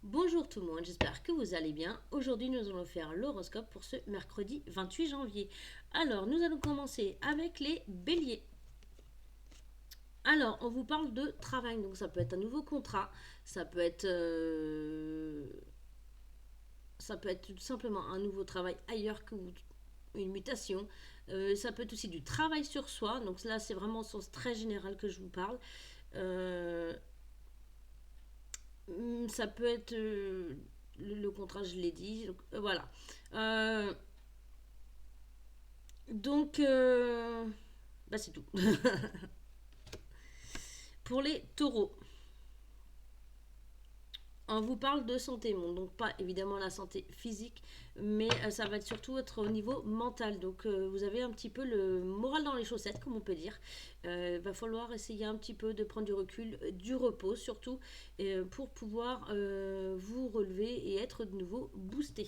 Bonjour tout le monde, j'espère que vous allez bien. Aujourd'hui, nous allons faire l'horoscope pour ce mercredi 28 janvier. Alors, nous allons commencer avec les béliers. Alors, on vous parle de travail, donc ça peut être un nouveau contrat, ça peut être, ça peut être tout simplement un nouveau travail ailleurs que vous, une mutation. Ça peut être aussi du travail sur soi, donc là c'est vraiment au sens très général que je vous parle. Euh, Ça peut être le contrat, je l'ai dit. Donc, voilà. Euh, donc, bah c'est tout. Pour les taureaux, on vous parle de santé, bon, donc pas évidemment la santé physique, mais ça va surtout être au niveau mental. Donc vous avez un petit peu le moral dans les chaussettes, comme on peut dire. Il va falloir essayer un petit peu de prendre du recul, du repos surtout, pour pouvoir vous relever et être de nouveau boosté.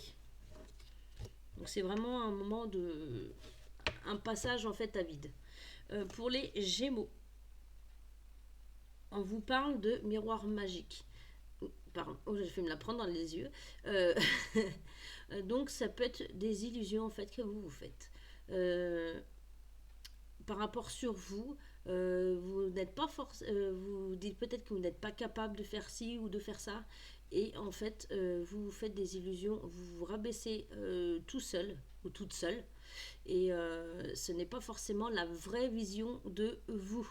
Donc c'est vraiment un moment de un passage en fait à vide. Pour les Gémeaux, on vous parle de miroir magique. Pardon, oh, j'ai fait me la prendre dans les yeux. Euh, donc ça peut être des illusions en fait que vous vous faites. Euh, Par rapport sur vous, vous n'êtes pas force, vous dites peut-être que vous n'êtes pas capable de faire ci ou de faire ça, et en fait vous vous faites des illusions, vous vous rabaissez tout seul ou toute seule, et ce n'est pas forcément la vraie vision de vous.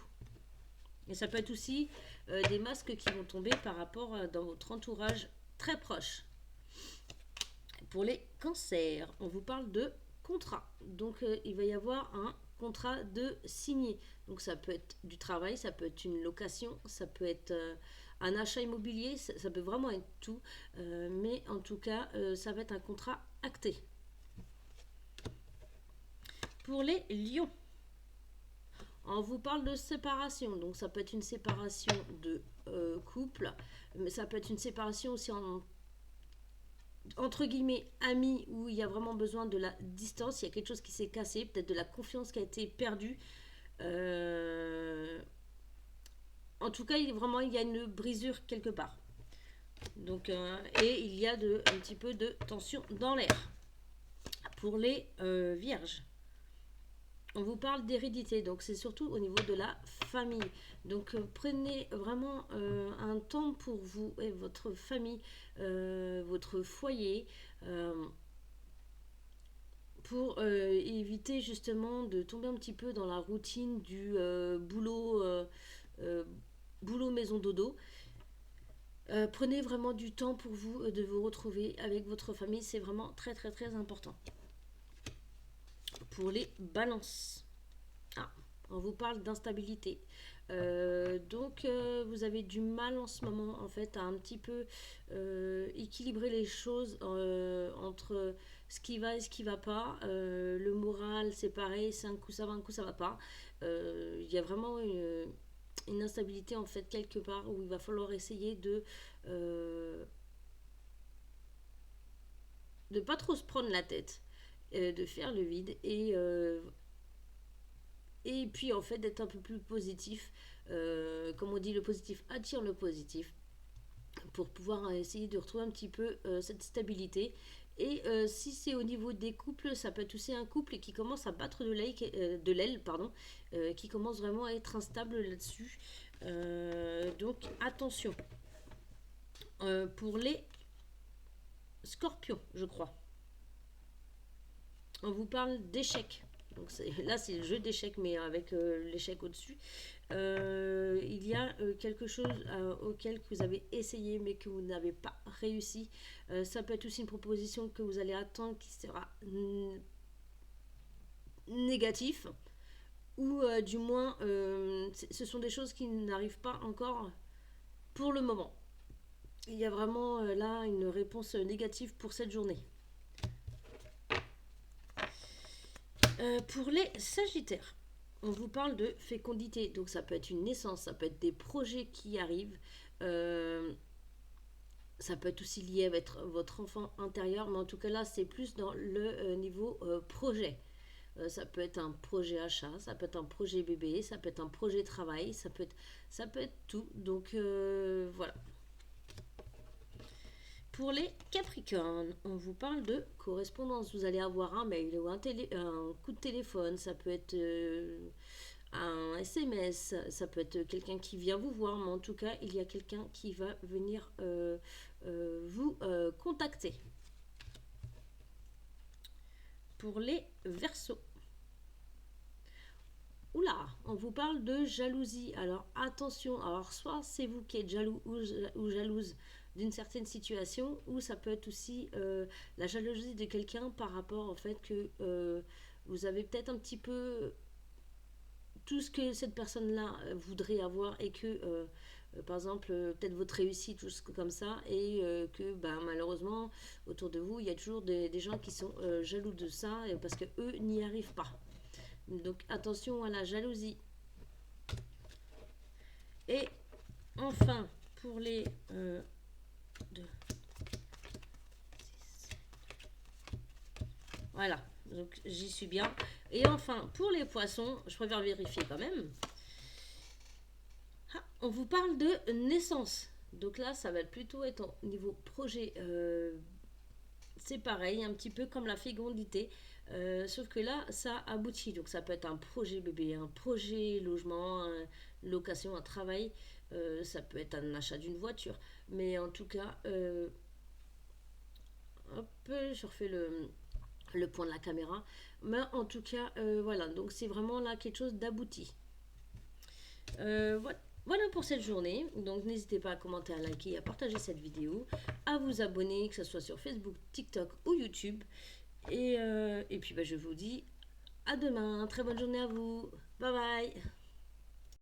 Et ça peut être aussi des masques qui vont tomber par rapport dans votre entourage très proche. Pour les cancers, on vous parle de contrat. Donc il va y avoir un contrat de signé. Donc ça peut être du travail, ça peut être une location, ça peut être un achat immobilier, ça peut vraiment être tout. Mais en tout cas, ça va être un contrat acté. Pour les lions, on vous parle de séparation, donc ça peut être une séparation de couple, mais ça peut être une séparation aussi entre guillemets amis où il y a vraiment besoin de la distance, il y a quelque chose qui s'est cassé, peut-être de la confiance qui a été perdue. Euh, En tout cas, vraiment il y a une brisure quelque part. Donc, et il y a un petit peu de tension dans l'air. Pour les vierges, on vous parle d'hérédité, donc c'est surtout au niveau de la famille. Donc prenez vraiment un temps pour vous et votre famille, votre foyer, pour éviter justement de tomber un petit peu dans la routine du euh, boulot maison dodo. Prenez vraiment du temps pour vous de vous retrouver avec votre famille, c'est vraiment très très très important. Pour les balances, ah, on vous parle d'instabilité. Donc vous avez du mal en ce moment en fait à un petit peu équilibrer les choses entre ce qui va et ce qui va pas. Le moral c'est pareil, c'est un coup ça va, un coup ça va pas. Il y a vraiment une instabilité en fait quelque part où il va falloir essayer euh, de pas trop se prendre la tête, de faire le vide et puis en fait d'être un peu plus positif. Comme on dit, le positif attire le positif pour pouvoir essayer de retrouver un petit peu cette stabilité. Et si c'est au niveau des couples, ça peut être aussi un couple qui commence à battre de l'aile, pardon, qui commence vraiment à être instable là-dessus. Donc attention. Pour les scorpions, je crois, on vous parle d'échecs. Donc là, c'est le jeu d'échecs, mais avec l'échec au-dessus. Il y a quelque chose auquel vous avez essayé, mais que vous n'avez pas réussi. Ça peut être aussi une proposition que vous allez attendre qui sera négatif, ou du moins, ce sont des choses qui n'arrivent pas encore pour le moment. Il y a vraiment là une réponse négative pour cette journée. Pour les sagittaires, on vous parle de fécondité. Donc ça peut être une naissance, ça peut être des projets qui arrivent. Euh, Ça peut être aussi lié avec votre enfant intérieur, mais en tout cas là, c'est plus dans le niveau projet. Ça peut être un projet achat, ça peut être un projet bébé, ça peut être un projet travail, ça peut être tout. Donc voilà. pour les Capricornes, on vous parle de correspondance. Vous allez avoir un mail ou un coup de téléphone, ça peut être un SMS, ça peut être quelqu'un qui vient vous voir, mais en tout cas, il y a quelqu'un qui va venir vous contacter. Pour les Verseaux. Oula, on vous parle de jalousie. Alors attention, alors soit c'est vous qui êtes jaloux ou jalouse d'une certaine situation, ou ça peut être aussi la jalousie de quelqu'un par rapport au fait que vous avez peut-être un petit peu tout ce que cette personne-là voudrait avoir et que par exemple peut-être votre réussite, tout ce comme ça, et que bah, malheureusement autour de vous il y a toujours des gens qui sont jaloux de ça parce que eux n'y arrivent pas. Donc attention à la jalousie. Et enfin, pour les 2, 6, voilà, donc j'y suis bien. Et enfin, pour les poissons, je préfère vérifier quand même. Ah, on vous parle de naissance. Donc là, ça va plutôt être au niveau projet. C'est pareil, un petit peu comme la fécondité. Sauf que là, ça aboutit. Donc ça peut être un projet bébé, un projet logement, location, un travail. Ça peut être un achat d'une voiture. Mais en tout cas, hop, je refais le point de la caméra. Mais en tout cas, voilà. Donc c'est vraiment là quelque chose d'abouti. Voilà. Voilà pour cette journée. Donc n'hésitez pas à commenter, à liker, à partager cette vidéo, à vous abonner, que ce soit sur Facebook, TikTok ou YouTube. Et puis bah, je vous dis à demain. Très bonne journée à vous. Bye bye.